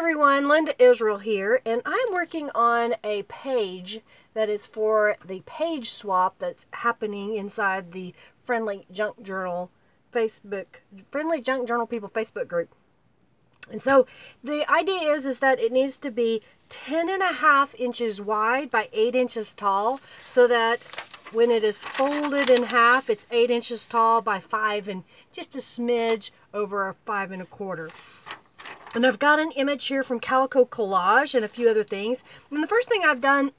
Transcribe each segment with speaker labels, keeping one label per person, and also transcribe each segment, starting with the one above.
Speaker 1: everyone, Linda Israel here, and I'm working on a page that is for the page swap that's happening inside the Friendly Junk Journal People Facebook group. And so the idea is that it needs to be 10.5 inches wide by 8 inches tall, so that when it is folded in half, it's 8 inches tall by 5 and just a smidge over a 5 1/4. And I've got an image here from Calico Collage and a few other things. And the first thing I've done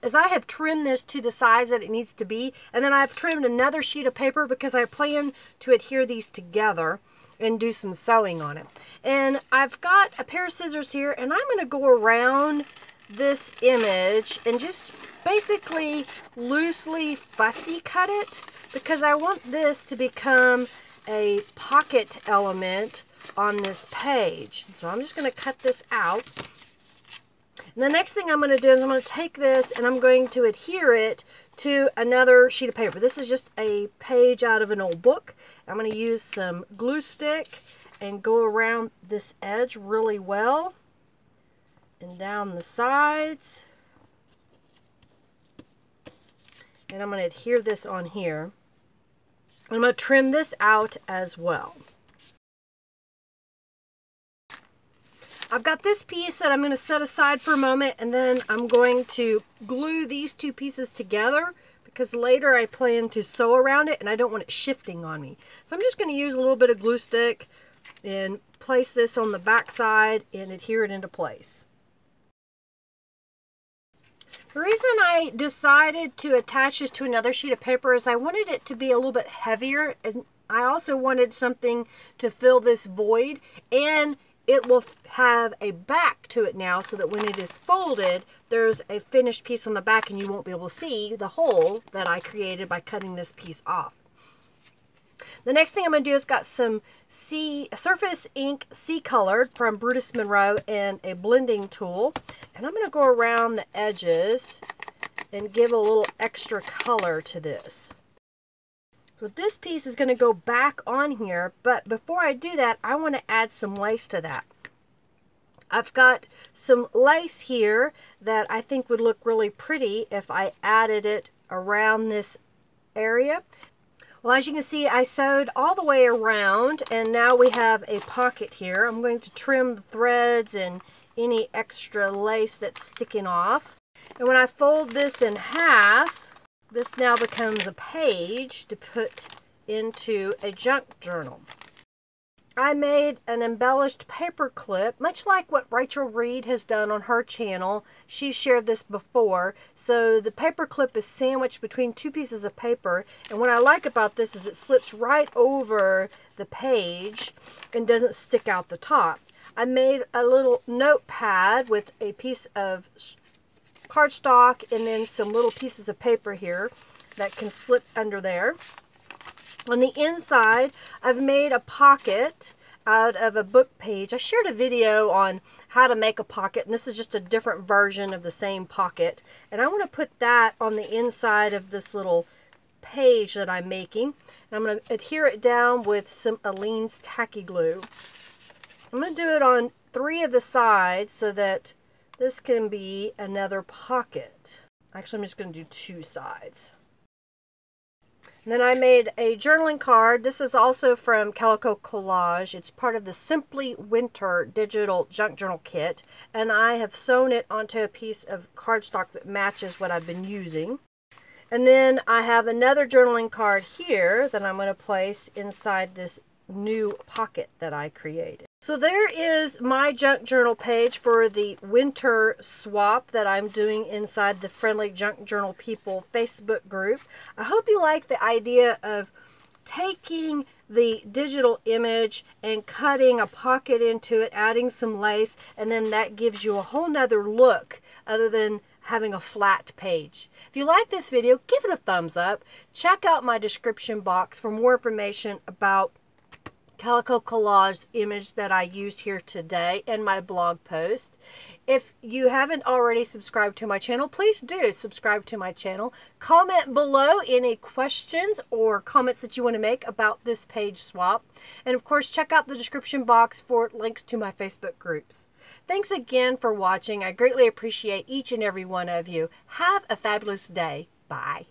Speaker 1: is I have trimmed this to the size that it needs to be. And then I've trimmed another sheet of paper because I plan to adhere these together and do some sewing on it. And I've got a pair of scissors here, and I'm going to go around this image and just basically loosely fussy cut it, because I want this to become a pocket element on this page. So I'm just going to cut this out. And the next thing I'm going to do is I'm going to take this and I'm going to adhere it to another sheet of paper. This is just a page out of an old book. I'm going to use some glue stick and go around this edge really well and down the sides. And I'm going to adhere this on here. I'm going to trim this out as well. I've got this piece that I'm going to set aside for a moment, and then I'm going to glue these two pieces together because later I plan to sew around it and I don't want it shifting on me. So I'm just going to use a little bit of glue stick and place this on the back side and adhere it into place. The reason I decided to attach this to another sheet of paper is I wanted it to be a little bit heavier, and I also wanted something to fill this void, and it will have a back to it now so that when it is folded, there's a finished piece on the back and you won't be able to see the hole that I created by cutting this piece off. The next thing I'm going to do is got some Surface Ink Sea Colored from Brutus Monroe and a blending tool. And I'm going to go around the edges and give a little extra color to this. So this piece is going to go back on here, but before I do that, I want to add some lace to that. I've got some lace here that I think would look really pretty if I added it around this area. Well, as you can see, I sewed all the way around, and now we have a pocket here. I'm going to trim the threads and any extra lace that's sticking off. And when I fold this in half, this now becomes a page to put into a junk journal. I made an embellished paper clip, much like what Rachel Reed has done on her channel. She shared this before. So the paper clip is sandwiched between two pieces of paper. And what I like about this is it slips right over the page and doesn't stick out the top. I made a little notepad with a piece of cardstock and then some little pieces of paper here that can slip under there. On the inside, I've made a pocket out of a book page. I shared a video on how to make a pocket, and this is just a different version of the same pocket. And I want to put that on the inside of this little page that I'm making. And I'm going to adhere it down with some Aleene's tacky glue. I'm going to do it on 3 of the sides so that this can be another pocket. Actually, I'm just going to do 2 sides. And then I made a journaling card. This is also from Calico Collage. It's part of the Simply Winter Digital Junk Journal Kit. And I have sewn it onto a piece of cardstock that matches what I've been using. And then I have another journaling card here that I'm going to place inside this new pocket that I created. So there is my junk journal page for the winter swap that I'm doing inside the Friendly Junk Journal People Facebook group. I hope you like the idea of taking the digital image and cutting a pocket into it, adding some lace, and then that gives you a whole nother look other than having a flat page. If you like this video, give it a thumbs up. Check out my description box for more information about Calico Collage image that I used here today and my blog post. If you haven't already subscribed to my channel, please do subscribe to my channel. Comment below any questions or comments that you want to make about this page swap. And of course, check out the description box for links to my Facebook groups. Thanks again for watching. I greatly appreciate each and every one of you. Have a fabulous day. Bye.